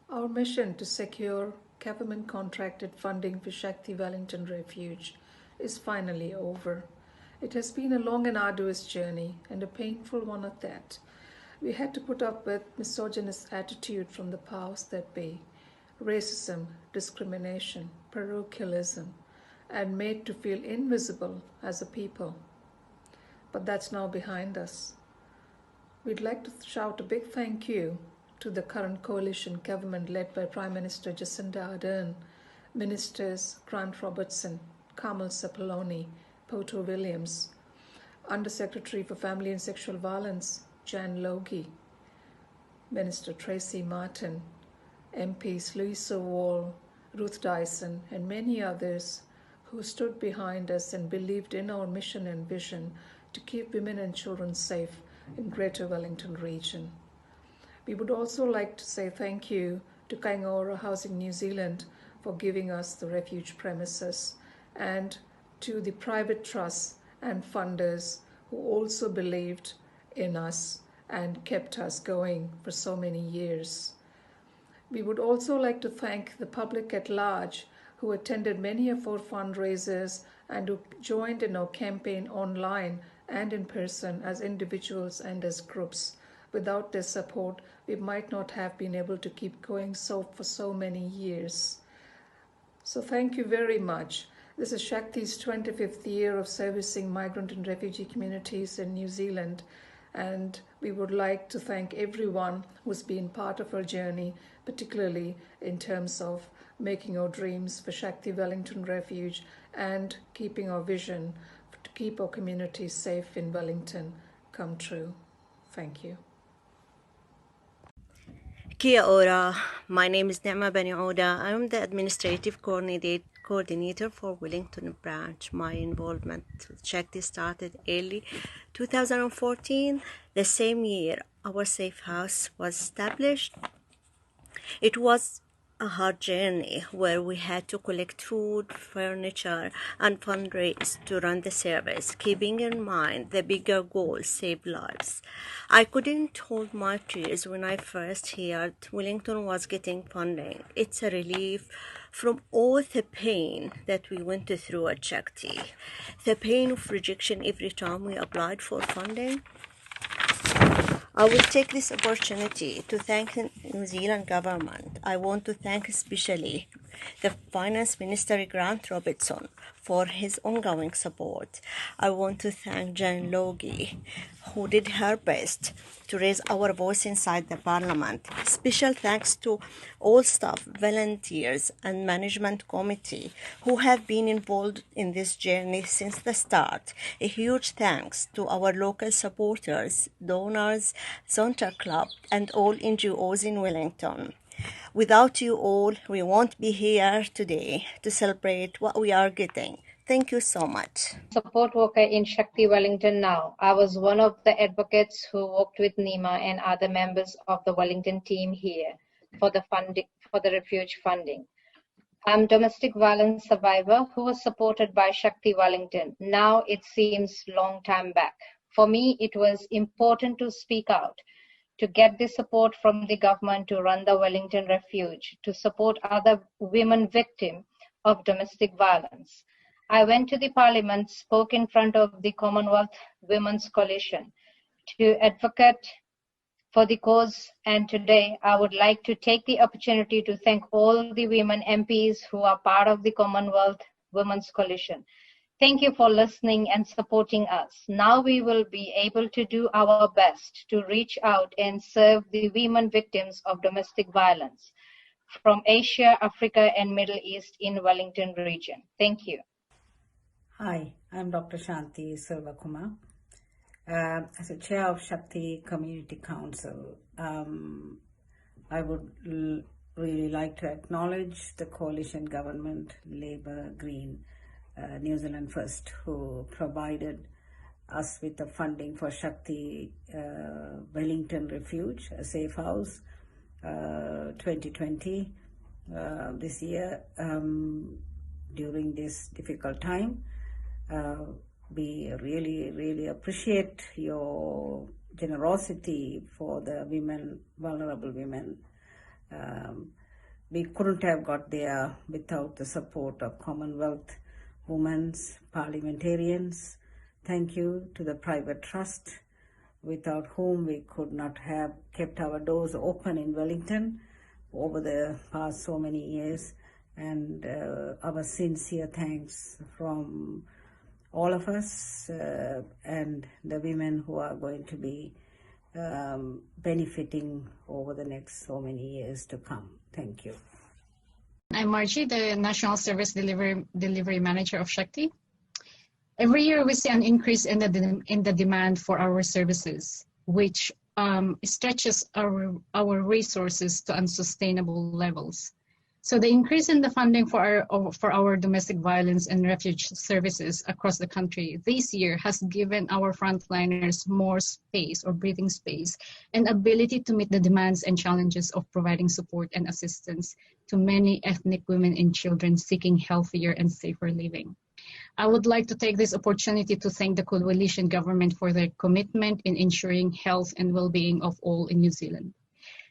Our mission to secure government-contracted funding for Shakti Wellington Refuge is finally over. It has been a long and arduous journey, and a painful one at that. We had to put up with misogynist attitude from the powers that be, racism, discrimination, parochialism, and made to feel invisible as a people. But that's now behind us. We'd like to shout a big thank you to the current coalition government led by Prime Minister Jacinda Ardern, Ministers Grant Robertson, Kamal Sapoloni, Poto Williams, Undersecretary for Family and Sexual Violence, Jan Logie, Minister Tracy Martin, MPs Louisa Wall, Ruth Dyson, and many others who stood behind us and believed in our mission and vision to keep women and children safe in Greater Wellington region. We would also like to say thank you to Kaingaora Housing New Zealand for giving us the refuge premises, and to the private trusts and funders who also believed in us and kept us going for so many years. We would also like to thank the public at large who attended many of our fundraisers and who joined in our campaign online and in person as individuals and as groups. Without their support, we might not have been able to keep going for so many years. So thank you very much. This is Shakti's 25th year of servicing migrant and refugee communities in New Zealand, and we would like to thank everyone who's been part of our journey, particularly in terms of making our dreams for Shakti Wellington Refuge and keeping our vision to keep our communities safe in Wellington come true. Thank you. Kia ora, my name is Nema Bani Ouda. I'm the administrative coordinator for Wellington branch. My involvement with Shakti started early 2014, the same year our safe house was established. It was a hard journey where we had to collect food, furniture, and fundraise to run the service, keeping in mind the bigger goal, save lives. I couldn't hold my tears when I first heard Wellington was getting funding. It's a relief from all the pain that we went through at Shakti. The pain of rejection every time we applied for funding. I will take this opportunity to thank the New Zealand government. I want to thank especially the Finance Minister Grant Robertson for his ongoing support. I want to thank Jan Logie, who did her best to raise our voice inside the Parliament. Special thanks to all staff, volunteers, and management committee who have been involved in this journey since the start. A huge thanks to our local supporters, donors, Zonta Club, and all NGOs in Wellington. Without you all, we won't be here today to celebrate what we are getting. Thank you so much. Support worker in Shakti Wellington now. I was one of the advocates who worked with Nima and other members of the Wellington team here for the refuge funding. I'm domestic violence survivor who was supported by Shakti Wellington. Now it seems long time back. For me, it was important to speak out, to get the support from the government to run the Wellington Refuge, to support other women victims of domestic violence. I went to the Parliament, spoke in front of the Commonwealth Women's Coalition to advocate for the cause, and today I would like to take the opportunity to thank all the women MPs who are part of the Commonwealth Women's Coalition. Thank you for listening and supporting us. Now we will be able to do our best to reach out and serve the women victims of domestic violence from Asia, Africa, and Middle East in Wellington region. Thank you. Hi, I'm Dr. Shanti Silvakumar. As a chair of Shakti Community Council, I would really like to acknowledge the coalition government, Labour, Green, New Zealand First, who provided us with the funding for Shakti Wellington Refuge, a safe house, 2020, this year, during this difficult time. We really appreciate your generosity for the women, vulnerable women We couldn't have got there without the support of Commonwealth Women's parliamentarians. Thank you to the private trust, without whom we could not have kept our doors open in Wellington over the past so many years. And our sincere thanks from all of us and the women who are going to be benefiting over the next so many years to come. Thank you. I'm Margie, the National Service Delivery Manager of Shakti. Every year we see an increase in the demand for our services, which stretches our resources to unsustainable levels. So the increase in the funding for our domestic violence and refuge services across the country this year has given our frontliners more space or breathing space and ability to meet the demands and challenges of providing support and assistance to many ethnic women and children seeking healthier and safer living. I would like to take this opportunity to thank the coalition government for their commitment in ensuring health and well-being of all in New Zealand.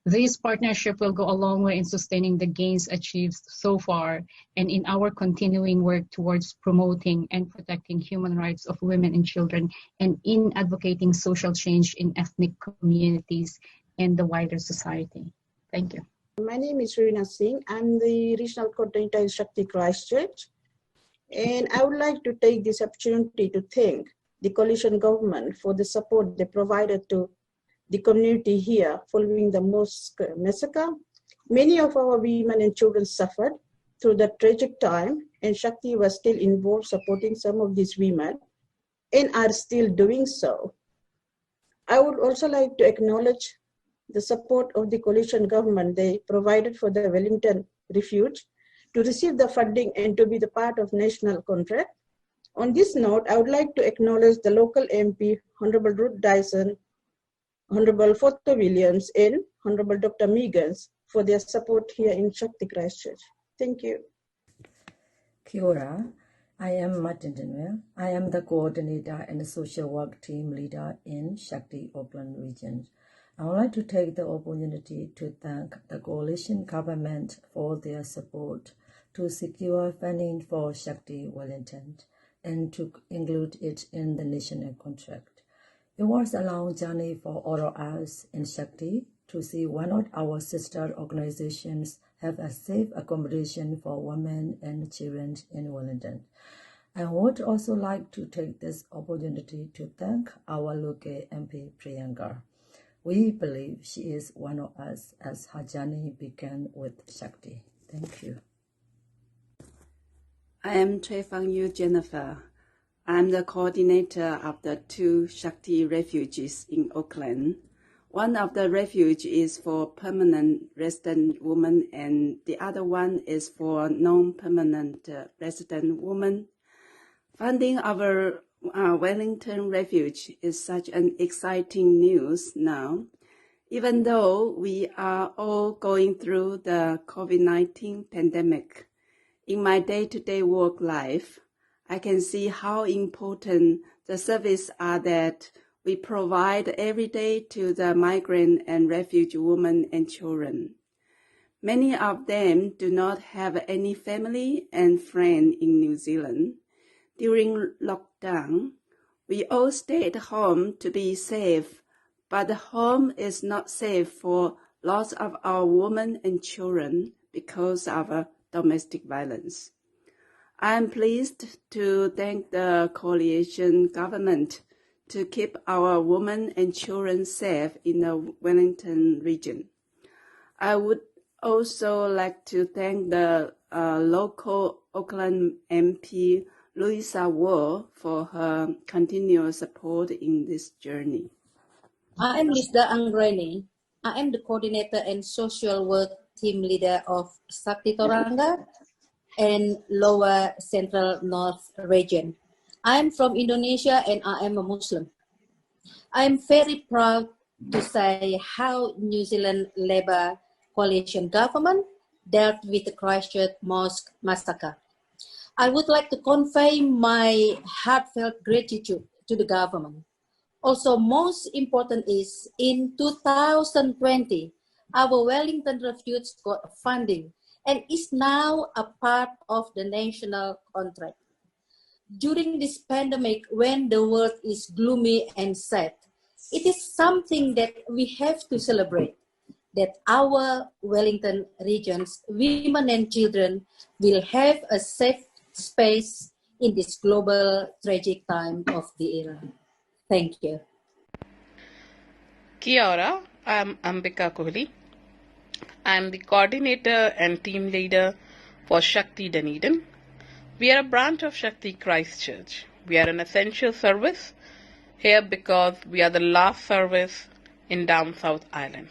This partnership will go a long way in sustaining the gains achieved so far and in our continuing work towards promoting and protecting human rights of women and children and in advocating social change in ethnic communities and the wider society. Thank you. My name is Rina Singh. I'm the Regional Coordinator in Shakti Christchurch. And I would like to take this opportunity to thank the coalition government for the support they provided to the community here following the mosque massacre. Many of our women and children suffered through that tragic time, and Shakti was still involved supporting some of these women and are still doing so. I would also like to acknowledge the support of the coalition government they provided for the Wellington Refuge to receive the funding and to be the part of national contract. On this note, I would like to acknowledge the local MP, Honourable Ruth Dyson, Honourable Foto Williams, and Honourable Dr. Megans for their support here in Shakti Christchurch. Thank you. Kia ora. I am Martin Denwell. I am the coordinator and the social work team leader in Shakti Auckland region. I would like to take the opportunity to thank the coalition government for their support to secure funding for Shakti Wellington and to include it in the national contract. It was a long journey for all of us in Shakti to see one of our sister organizations have a safe accommodation for women and children in Wellington. I would also like to take this opportunity to thank our local MP Priyanka. We believe she is one of us as her journey began with Shakti. Thank you. I am Choi Fang Yu Jennifer. I'm the coordinator of the 2 Shakti refuges in Auckland. One of the refuge is for permanent resident women and the other one is for non-permanent resident women. Funding our Wellington Refuge is such an exciting news now. Even though we are all going through the COVID-19 pandemic, in my day-to-day work life, I can see how important the services are that we provide every day to the migrant and refugee women and children. Many of them do not have any family and friends in New Zealand. During lockdown, we all stayed home to be safe, but the home is not safe for lots of our women and children because of domestic violence. I am pleased to thank the coalition government to keep our women and children safe in the Wellington region. I would also like to thank the local Auckland MP, Louisa Wall, for her continuous support in this journey. I am Lisda Anggreni. I am the coordinator and social work team leader of Shakti Toranga and Lower Central North region. I am from Indonesia and I am a Muslim. I am very proud to say how New Zealand Labour Coalition government dealt with the Christchurch Mosque massacre. I would like to convey my heartfelt gratitude to the government. Also, most important is in 2020, our Wellington Refuge got funding and is now a part of the national contract. During this pandemic, when the world is gloomy and sad, it is something that we have to celebrate, that our Wellington region's women and children will have a safe space in this global tragic time of the era. Thank you. Kia ora, I'm Ambika Kohli. I'm the coordinator and team leader for Shakti Dunedin. We are a branch of Shakti Christchurch. We are an essential service here because we are the last service in down South Island.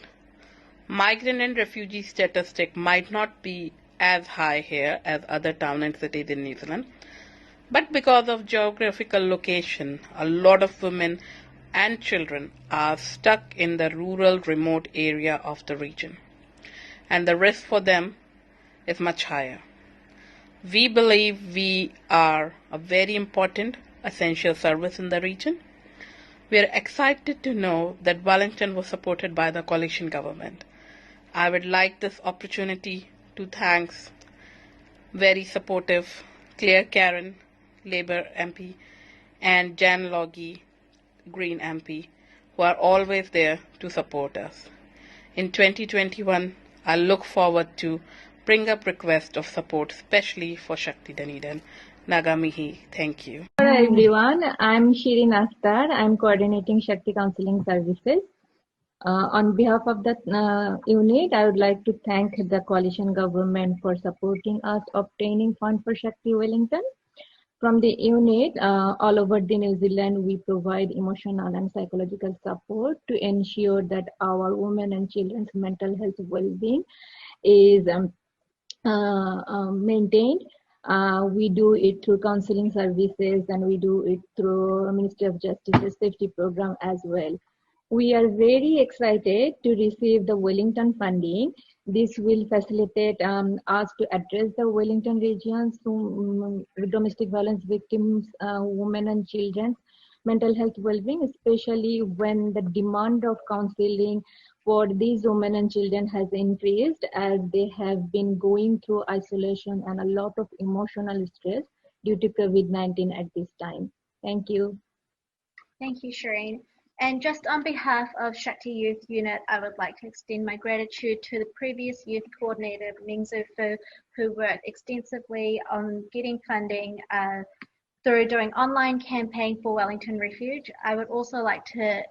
Migrant and refugee statistic might not be as high here as other towns and cities in New Zealand, but because of geographical location, a lot of women and children are stuck in the rural remote area of the region, and the risk for them is much higher. We believe we are a very important essential service in the region. We are excited to know that Wellington was supported by the coalition government. I would like this opportunity to thank very supportive Claire Karen, Labour MP, and Jan Logie, Green MP, who are always there to support us. In 2021, I look forward to bring up requests of support, especially for Shakti Dunedin. Nagamihi, thank you. Hello everyone, I'm Shirin Akhtar. I'm coordinating Shakti Counseling Services. On behalf of the unit, I would like to thank the coalition government for supporting us obtaining funds for Shakti Wellington. From the unit, all over the New Zealand, we provide emotional and psychological support to ensure that our women and children's mental health well-being is maintained. We do it through counseling services, and we do it through Ministry of Justice's safety program as well. We are very excited to receive the Wellington funding. This will facilitate us to address the Wellington region's domestic violence victims, women and children's mental health well-being, especially when the demand of counseling for these women and children has increased as they have been going through isolation and a lot of emotional stress due to COVID-19 at this time. Thank you. Thank you, Shireen. And just on behalf of Shakti Youth Unit, I would like to extend my gratitude to the previous youth coordinator, Ming Zhu Fu, who worked extensively on getting funding through doing online campaign for Wellington Refuge. I would also like to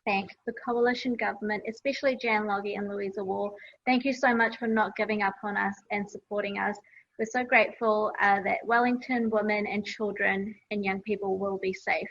thank the coalition government, especially Jan Logie and Louisa Wall. Thank you so much for not giving up on us and supporting us. We're so grateful that Wellington women and children and young people will be safe.